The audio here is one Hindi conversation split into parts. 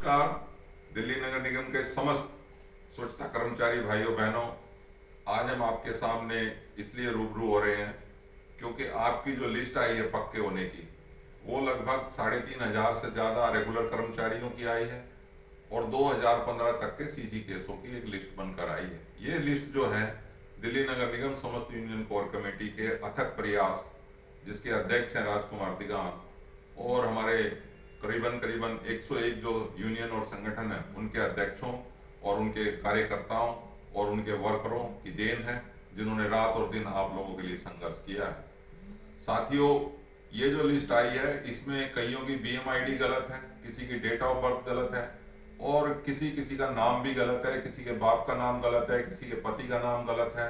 नमस्कार। दिल्ली नगर निगम के समस्त स्वच्छता कर्मचारी भाइयों बहनों, आज हम आपके सामने इसलिए रूबरू हो रहे हैं क्योंकि आपकी जो लिस्ट आई है पक्के होने की, वो लगभग 3,500 से ज़्यादा रेगुलर कर्मचारियों की आई है और 2015 तक के सीजी केसों की एक लिस्ट बनकर आई है। ये लिस्ट जो है दिल्ली नगर निगम समस्त यूनियन कोर कमेटी के अथक प्रयास, जिसके अध्यक्ष हैं राजकुमार दिगान, और हमारे करीबन 101 जो यूनियन और संगठन है उनके अध्यक्षों और उनके कार्यकर्ताओं और उनके वर्करों की देन है, जिन्होंने रात और दिन आप लोगों के लिए संघर्ष किया है। साथियों, ये जो लिस्ट आई है इसमें कईयों की बीएमआईडी गलत है, किसी की डेट ऑफ बर्थ गलत है और किसी का नाम भी गलत है, किसी के बाप का नाम गलत है, किसी के पति का नाम गलत है।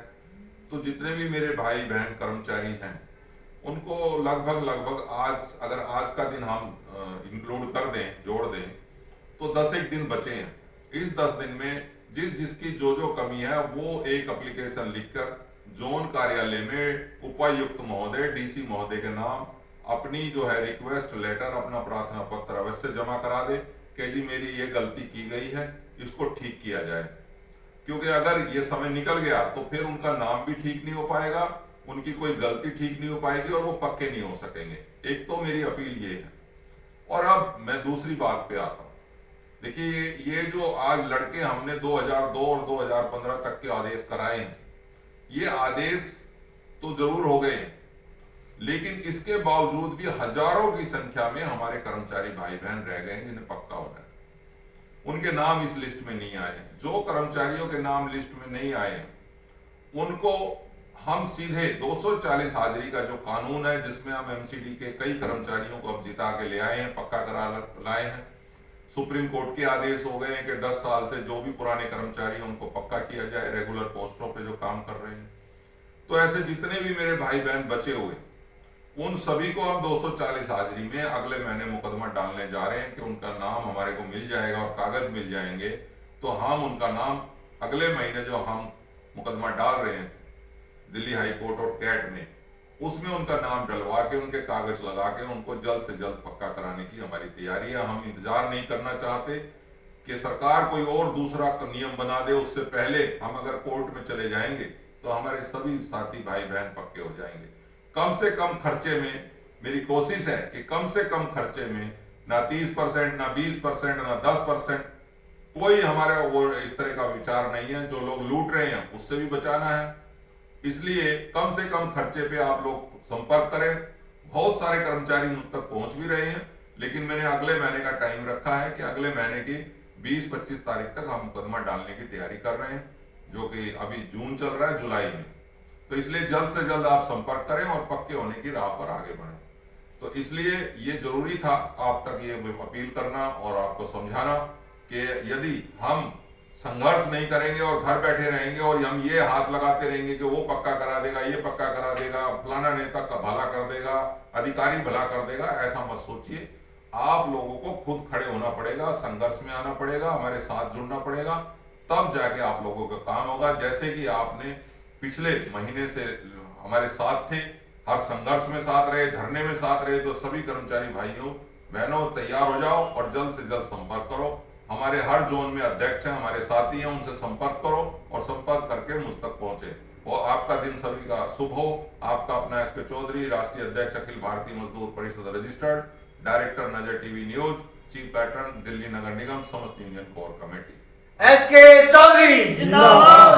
तो जितने भी मेरे भाई बहन कर्मचारी हैं उनको लगभग आज का दिन हम इंक्लूड कर दें, जोड़ दें, तो 10 दिन बचे हैं। इस 10 दिन में जिसकी जो कमी है वो एक एप्लीकेशन लिखकर जोन कार्यालय में उपायुक्त महोदय, डीसी महोदय के नाम अपनी जो है रिक्वेस्ट लेटर, अपना प्रार्थना पत्र अवश्य जमा करा दे कि जी मेरी ये गलती की गई है, इसको ठीक किया जाए। क्योंकि अगर ये समय निकल गया तो फिर उनका नाम भी ठीक नहीं हो पाएगा, उनकी कोई गलती ठीक नहीं हो पाएगी और वो पक्के नहीं हो सकेंगे। एक तो मेरी अपील ये है। और अब मैं दूसरी बात पे आता हूँ। देखिए, ये जो आज लड़के हमने 2002 और 2015 तक के आदेश कराए हैं, ये आदेश तो जरूर हो गए हैं, लेकिन इसके बावजूद भी हजारों की संख्या में हमारे कर्मचारी भाई बहन रह गए हैं जिन्हें पक्का होना है। उनके नाम इस लिस्ट में नहीं आए। जो कर्मचारियों के नाम लिस्ट में नहीं आए उनको हम सीधे 240 हाजिरी का जो कानून है, जिसमें हम एमसीडी के कई कर्मचारियों को अब जिता के ले आए हैं, पक्का करा लाए हैं। सुप्रीम कोर्ट के आदेश हो गए हैं कि 10 साल से जो भी पुराने कर्मचारी हैं उनको पक्का किया जाए, रेगुलर पोस्टों पे जो काम कर रहे हैं। तो ऐसे जितने भी मेरे भाई बहन बचे हुए, उन सभी को हम 240 हाजिरी में अगले महीने मुकदमा डालने जा रहे हैं कि उनका नाम हमारे को मिल जाएगा और कागज मिल जाएंगे, तो हम उनका नाम अगले महीने जो हम मुकदमा डाल रहे हैं दिल्ली हाई कोर्ट और कैट में, उसमें उनका नाम डलवा के, उनके कागज लगा के उनको जल्द से जल्द पक्का कराने की हमारी तैयारी है। हम इंतजार नहीं करना चाहते कि सरकार कोई और दूसरा नियम बना दे। उससे पहले हम अगर कोर्ट में चले जाएंगे तो हमारे सभी साथी भाई बहन पक्के हो जाएंगे। कम से कम खर्चे में मेरी कोशिश है कि कम से कम खर्चे में ना 30%, ना 20%, ना 10%, कोई हमारा वो इस तरह का विचार नहीं है। जो लोग लूट रहे हैं उससे भी बचाना है, इसलिए कम से कम खर्चे पे आप लोग संपर्क करें। बहुत सारे कर्मचारी मुझ तक पहुंच भी रहे हैं, लेकिन मैंने अगले महीने का टाइम रखा है कि अगले महीने की 20-25 तारीख तक हम मुकदमा डालने की तैयारी कर रहे हैं, जो कि अभी जून चल रहा है, जुलाई में। तो इसलिए जल्द से जल्द आप संपर्क करें और पक्के होने की राह पर आगे बढ़ें। तो इसलिए ये जरूरी था आप तक ये अपील करना और आपको समझाना कि यदि हम संघर्ष नहीं करेंगे और घर बैठे रहेंगे और हम ये हाथ लगाते रहेंगे कि वो पक्का करा देगा, ये पक्का करा देगा, फलाना नेता का भला कर देगा, अधिकारी भला कर देगा, ऐसा मत सोचिए। आप लोगों को खुद खड़े होना पड़ेगा, संघर्ष में आना पड़ेगा, हमारे साथ जुड़ना पड़ेगा, तब जाके आप लोगों का काम होगा। जैसे कि आपने पिछले महीने से हमारे साथ थे, हर संघर्ष में साथ रहे, धरने में साथ रहे, तो सभी कर्मचारी भाइयों बहनों तैयार हो जाओ और जल्द से जल्द संपर्क करो। हमारे हर जोन में अध्यक्ष हैं, हमारे साथी हैं, उनसे संपर्क करो और संपर्क करके मुझ तक पहुंचे। और आपका दिन सभी का शुभ हो। आपका अपना एसके चौधरी, राष्ट्रीय अध्यक्ष अखिल Bharatiya Mazdoor Parishad registered, director Nazar TV news, chief patron Delhi Nagar Nigam समस्त union core committee. S K Chaudhary जिंदाबाद।